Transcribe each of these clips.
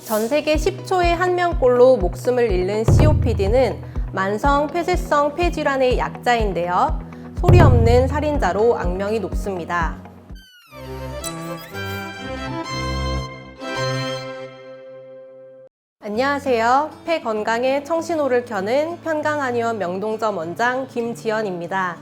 전 세계 10초에 1명꼴로 목숨을 잃는 COPD는 만성 폐쇄성 폐질환의 약자인데요. 소리 없는 살인자로 악명이 높습니다. 안녕하세요. 폐 건강에 청신호를 켜는 편강한의원 명동점 원장 김지연입니다.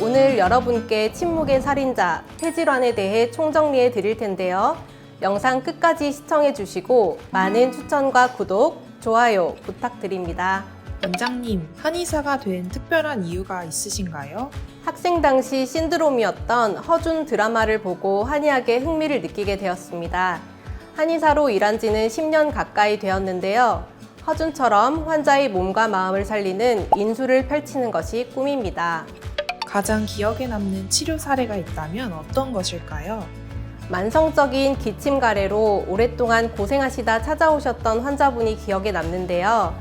오늘 여러분께 침묵의 살인자, 폐질환에 대해 총정리해 드릴 텐데요. 영상 끝까지 시청해 주시고 많은 추천과 구독, 좋아요 부탁드립니다. 원장님, 한의사가 된 특별한 이유가 있으신가요? 학생 당시 신드롬이었던 허준 드라마를 보고 한의학에 흥미를 느끼게 되었습니다. 한의사로 일한 지는 10년 가까이 되었는데요. 허준처럼 환자의 몸과 마음을 살리는 인수를 펼치는 것이 꿈입니다. 가장 기억에 남는 치료 사례가 있다면 어떤 것일까요? 만성적인 기침 가래로 오랫동안 고생하시다 찾아오셨던 환자분이 기억에 남는데요.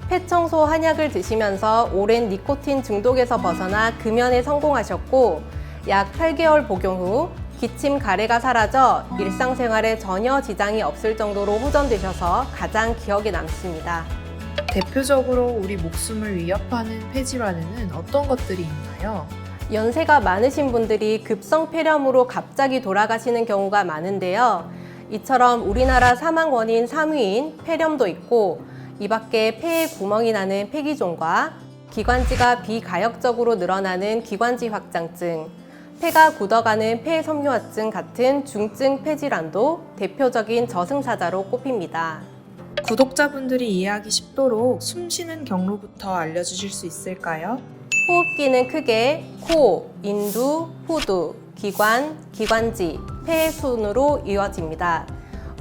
폐청소 한약을 드시면서 오랜 니코틴 중독에서 벗어나 금연에 성공하셨고 약 8개월 복용 후 기침 가래가 사라져 일상생활에 전혀 지장이 없을 정도로 호전되셔서 가장 기억에 남습니다. 대표적으로 우리 목숨을 위협하는 폐질환에는 어떤 것들이 있나요? 연세가 많으신 분들이 급성 폐렴으로 갑자기 돌아가시는 경우가 많은데요. 이처럼 우리나라 사망 원인 3위인 폐렴도 있고 이 밖에 폐에 구멍이 나는 폐기종과 기관지가 비가역적으로 늘어나는 기관지 확장증, 폐가 굳어가는 폐섬유화증 같은 중증 폐질환도 대표적인 저승사자로 꼽힙니다. 구독자분들이 이해하기 쉽도록 숨쉬는 경로부터 알려주실 수 있을까요? 호흡기는 크게 코, 인두, 후두, 기관, 기관지, 폐 순으로 이어집니다.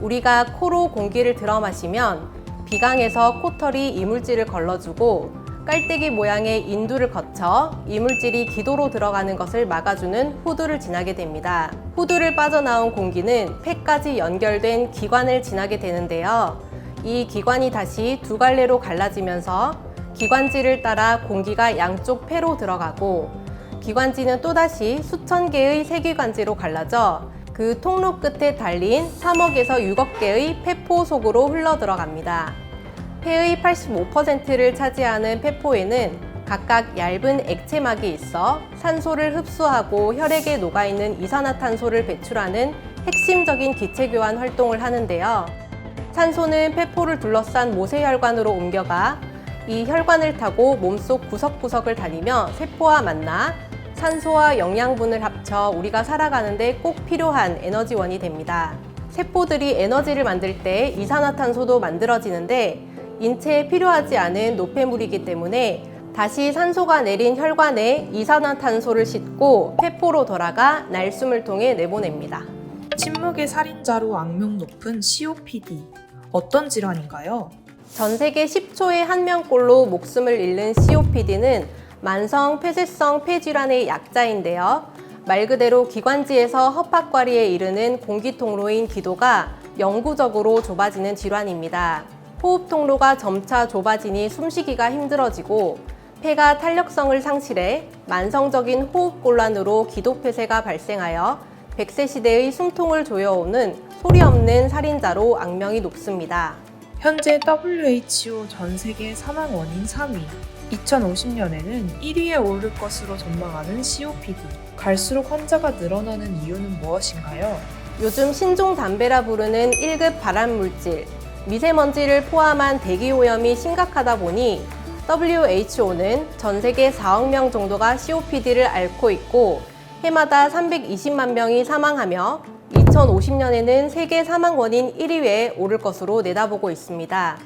우리가 코로 공기를 들어 마시면 비강에서 코털이 이물질을 걸러주고 깔때기 모양의 인두를 거쳐 이물질이 기도로 들어가는 것을 막아주는 후두를 지나게 됩니다. 후두를 빠져나온 공기는 폐까지 연결된 기관을 지나게 되는데요. 이 기관이 다시 두 갈래로 갈라지면서 기관지를 따라 공기가 양쪽 폐로 들어가고 기관지는 또다시 수천 개의 세기관지로 갈라져 그 통로 끝에 달린 3억에서 6억 개의 폐포 속으로 흘러 들어갑니다. 폐의 85%를 차지하는 폐포에는 각각 얇은 액체막이 있어 산소를 흡수하고 혈액에 녹아있는 이산화탄소를 배출하는 핵심적인 기체교환 활동을 하는데요. 산소는 폐포를 둘러싼 모세혈관으로 옮겨가 이 혈관을 타고 몸속 구석구석을 다니며 세포와 만나 산소와 영양분을 합쳐 우리가 살아가는 데 꼭 필요한 에너지원이 됩니다. 세포들이 에너지를 만들 때 이산화탄소도 만들어지는데 인체에 필요하지 않은 노폐물이기 때문에 다시 산소가 내린 혈관에 이산화탄소를 싣고 폐포로 돌아가 날숨을 통해 내보냅니다. 침묵의 살인자로 악명 높은 COPD. 어떤 질환인가요? 전 세계 10초에 1명꼴로 목숨을 잃는 COPD는 만성 폐쇄성 폐질환의 약자인데요. 말 그대로 기관지에서 허파과리에 이르는 공기통로인 기도가 영구적으로 좁아지는 질환입니다. 호흡통로가 점차 좁아지니 숨쉬기가 힘들어지고 폐가 탄력성을 상실해 만성적인 호흡곤란으로 기도폐쇄가 발생하여 100세 시대의 숨통을 조여오는 소리 없는 살인자로 악명이 높습니다. 현재 WHO 전 세계 사망 원인 3위, 2050년에는 1위에 오를 것으로 전망하는 COPD. 갈수록 환자가 늘어나는 이유는 무엇인가요? 요즘 신종 담배라 부르는 1급 발암물질, 미세먼지를 포함한 대기오염이 심각하다 보니 WHO는 전 세계 4억 명 정도가 COPD를 앓고 있고 해마다 320만 명이 사망하며 2050년에는 세계 사망 원인 1위에 오를 것으로 내다보고 있습니다.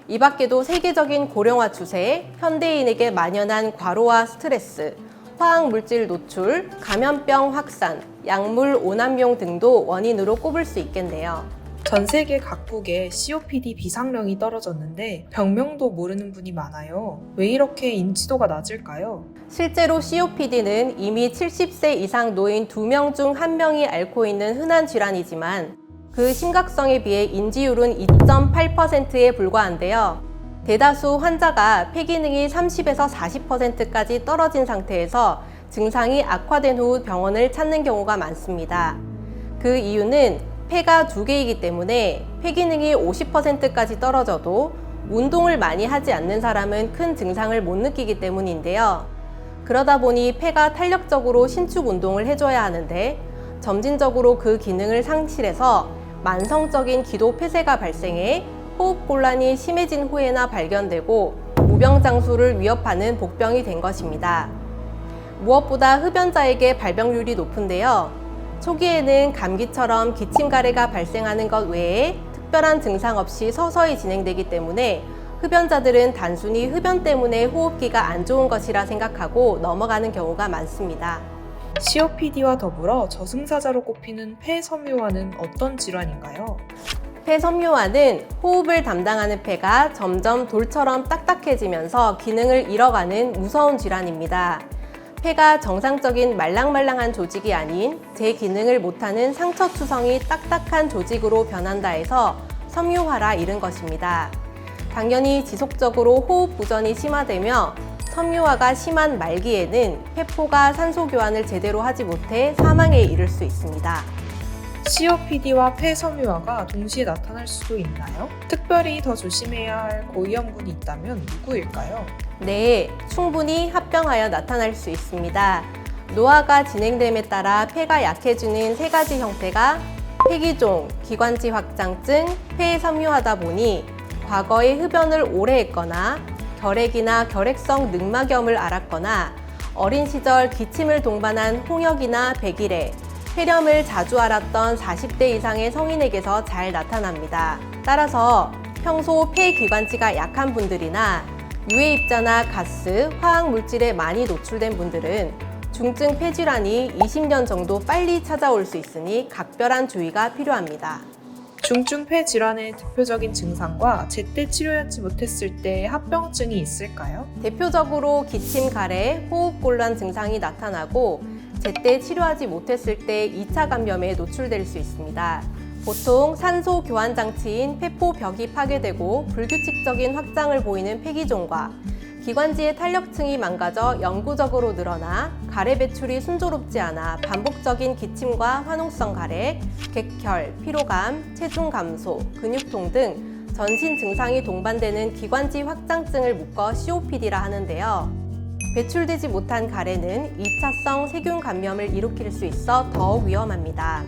이 밖에도 세계적인 고령화 추세, 현대인에게 만연한 과로와 스트레스, 화학물질 노출, 감염병 확산, 약물 오남용 등도 원인으로 꼽을 수 있겠네요. 전 세계 각국에 COPD 비상령이 떨어졌는데 병명도 모르는 분이 많아요. 왜 이렇게 인지도가 낮을까요? 실제로 COPD는 이미 70세 이상 노인 2명 중 1명이 앓고 있는 흔한 질환이지만 그 심각성에 비해 인지율은 2.8%에 불과한데요. 대다수 환자가 폐기능이 30에서 40%까지 떨어진 상태에서 증상이 악화된 후 병원을 찾는 경우가 많습니다. 그 이유는 폐가 두 개이기 때문에 폐 기능이 50%까지 떨어져도 운동을 많이 하지 않는 사람은 큰 증상을 못 느끼기 때문인데요. 그러다 보니 폐가 탄력적으로 신축 운동을 해줘야 하는데 점진적으로 그 기능을 상실해서 만성적인 기도 폐쇄가 발생해 호흡곤란이 심해진 후에나 발견되고 무병장수를 위협하는 복병이 된 것입니다. 무엇보다 흡연자에게 발병률이 높은데요. 초기에는 감기처럼 기침가래가 발생하는 것 외에 특별한 증상 없이 서서히 진행되기 때문에 흡연자들은 단순히 흡연 때문에 호흡기가 안 좋은 것이라 생각하고 넘어가는 경우가 많습니다. COPD와 더불어 저승사자로 꼽히는 폐섬유화는 어떤 질환인가요? 폐섬유화는 호흡을 담당하는 폐가 점점 돌처럼 딱딱해지면서 기능을 잃어가는 무서운 질환입니다. 폐가 정상적인 말랑말랑한 조직이 아닌 제 기능을 못하는 상처투성이 딱딱한 조직으로 변한다 해서 섬유화라 이른 것입니다. 당연히 지속적으로 호흡 부전이 심화되며 섬유화가 심한 말기에는 폐포가 산소 교환을 제대로 하지 못해 사망에 이를 수 있습니다. COPD와 폐섬유화가 동시에 나타날 수도 있나요? 특별히 더 조심해야 할 고위험군이 있다면 누구일까요? 네, 충분히 합병하여 나타날 수 있습니다. 노화가 진행됨에 따라 폐가 약해지는 세 가지 형태가 폐기종, 기관지 확장증, 폐섬유화다 보니 과거에 흡연을 오래 했거나 결핵이나 결핵성 늑막염을 앓았거나 어린 시절 기침을 동반한 홍역이나 백일해, 폐렴을 자주 앓았던 40대 이상의 성인에게서 잘 나타납니다. 따라서 평소 폐기관지가 약한 분들이나 유해입자나 가스, 화학물질에 많이 노출된 분들은 중증 폐질환이 20년 정도 빨리 찾아올 수 있으니 각별한 주의가 필요합니다. 중증 폐질환의 대표적인 증상과 제때 치료하지 못했을 때 합병증이 있을까요? 대표적으로 기침, 가래, 호흡곤란 증상이 나타나고 제때 치료하지 못했을 때 2차 감염에 노출될 수 있습니다. 보통 산소 교환 장치인 폐포벽이 파괴되고 불규칙적인 확장을 보이는 폐기종과 기관지의 탄력층이 망가져 영구적으로 늘어나 가래 배출이 순조롭지 않아 반복적인 기침과 화농성 가래, 객혈, 피로감, 체중 감소, 근육통 등 전신 증상이 동반되는 기관지 확장증을 묶어 COPD라 하는데요. 배출되지 못한 가래는 2차성 세균 감염을 일으킬 수 있어 더욱 위험합니다.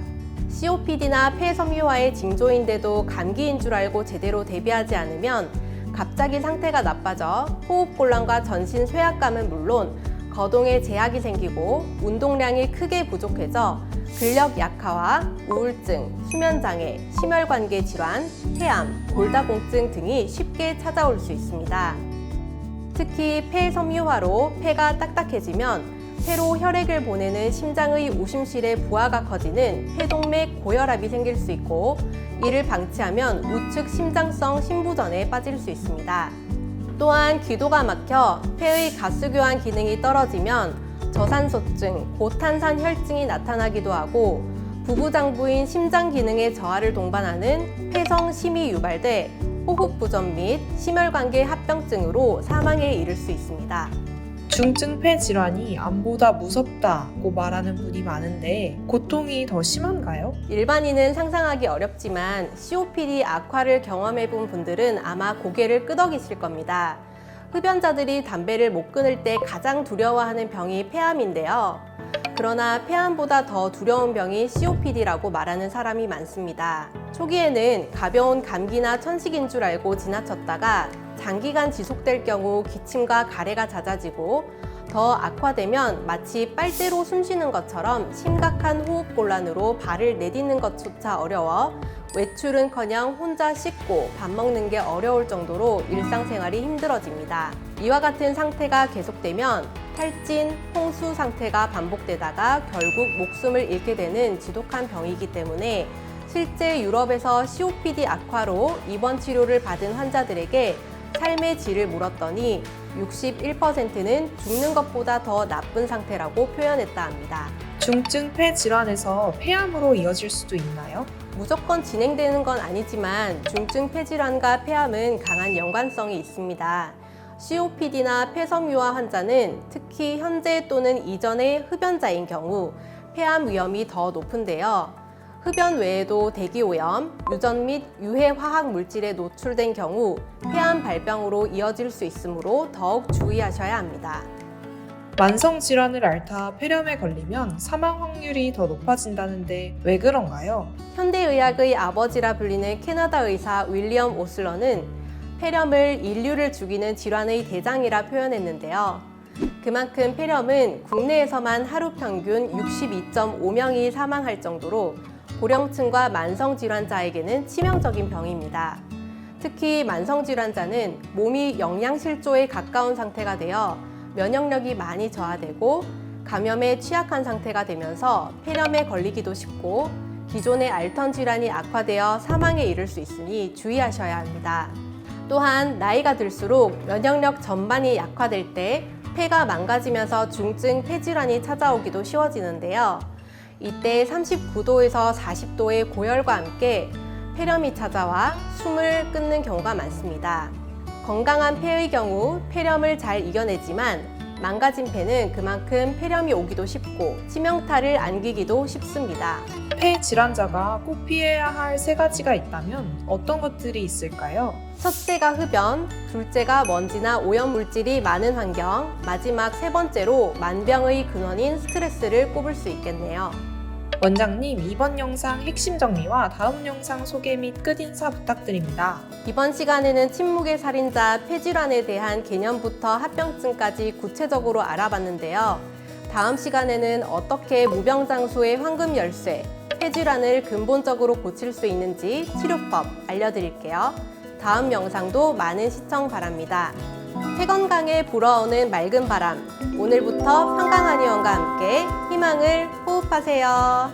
COPD나 폐섬유화의 징조인데도 감기인 줄 알고 제대로 대비하지 않으면 갑자기 상태가 나빠져 호흡곤란과 전신 쇠약감은 물론 거동에 제약이 생기고 운동량이 크게 부족해져 근력 약화와 우울증, 수면장애, 심혈관계 질환, 폐암, 골다공증 등이 쉽게 찾아올 수 있습니다. 특히 폐섬유화로 폐가 딱딱해지면 폐로 혈액을 보내는 심장의 우심실의 부하가 커지는 폐동맥 고혈압이 생길 수 있고 이를 방치하면 우측 심장성 심부전에 빠질 수 있습니다. 또한 기도가 막혀 폐의 가스 교환 기능이 떨어지면 저산소증, 고탄산 혈증이 나타나기도 하고 부부장부인 심장 기능의 저하를 동반하는 폐성 심이 유발돼 호흡 부전 및 심혈관계 합병증으로 사망에 이를 수 있습니다. 중증 폐질환이 암보다 무섭다고 말하는 분이 많은데 고통이 더 심한가요? 일반인은 상상하기 어렵지만 COPD 악화를 경험해 본 분들은 아마 고개를 끄덕이실 겁니다. 흡연자들이 담배를 못 끊을 때 가장 두려워하는 병이 폐암인데요. 그러나 폐암보다 더 두려운 병이 COPD라고 말하는 사람이 많습니다. 초기에는 가벼운 감기나 천식인 줄 알고 지나쳤다가 장기간 지속될 경우 기침과 가래가 잦아지고 더 악화되면 마치 빨대로 숨쉬는 것처럼 심각한 호흡곤란으로 발을 내딛는 것조차 어려워 외출은커녕 혼자 씻고 밥 먹는 게 어려울 정도로 일상생활이 힘들어집니다. 이와 같은 상태가 계속되면 탈진, 홍수 상태가 반복되다가 결국 목숨을 잃게 되는 지독한 병이기 때문에 실제 유럽에서 COPD 악화로 입원 치료를 받은 환자들에게 삶의 질을 물었더니 61%는 죽는 것보다 더 나쁜 상태라고 표현했다 합니다. 중증 폐질환에서 폐암으로 이어질 수도 있나요? 무조건 진행되는 건 아니지만 중증 폐질환과 폐암은 강한 연관성이 있습니다. COPD나 폐섬유화 환자는 특히 현재 또는 이전의 흡연자인 경우 폐암 위험이 더 높은데요. 흡연 외에도 대기오염, 유전 및 유해 화학 물질에 노출된 경우 폐암 발병으로 이어질 수 있으므로 더욱 주의하셔야 합니다. 만성 질환을 앓다 폐렴에 걸리면 사망 확률이 더 높아진다는데 왜 그런가요? 현대의학의 아버지라 불리는 캐나다 의사 윌리엄 오슬러는 폐렴을 인류를 죽이는 질환의 대장이라 표현했는데요. 그만큼 폐렴은 국내에서만 하루 평균 62.5명이 사망할 정도로 고령층과 만성질환자에게는 치명적인 병입니다. 특히 만성질환자는 몸이 영양실조에 가까운 상태가 되어 면역력이 많이 저하되고 감염에 취약한 상태가 되면서 폐렴에 걸리기도 쉽고 기존의 알턴 질환이 악화되어 사망에 이를 수 있으니 주의하셔야 합니다. 또한 나이가 들수록 면역력 전반이 약화될 때 폐가 망가지면서 중증 폐질환이 찾아오기도 쉬워지는데요. 이때 39도에서 40도의 고열과 함께 폐렴이 찾아와 숨을 끊는 경우가 많습니다. 건강한 폐의 경우 폐렴을 잘 이겨내지만 망가진 폐는 그만큼 폐렴이 오기도 쉽고 치명타를 안기기도 쉽습니다. 폐 질환자가 꼭 피해야 할 세 가지가 있다면 어떤 것들이 있을까요? 첫째가 흡연, 둘째가 먼지나 오염물질이 많은 환경, 마지막 세 번째로 만병의 근원인 스트레스를 꼽을 수 있겠네요. 원장님, 이번 영상 핵심 정리와 다음 영상 소개 및 끝인사 부탁드립니다. 이번 시간에는 침묵의 살인자, 폐질환에 대한 개념부터 합병증까지 구체적으로 알아봤는데요. 다음 시간에는 어떻게 무병장수의 황금 열쇠, 폐질환을 근본적으로 고칠 수 있는지 치료법 알려드릴게요. 다음 영상도 많은 시청 바랍니다. 폐건강에 불어오는 맑은 바람, 오늘부터 평강한 의원과 함께 희망을 호흡하세요.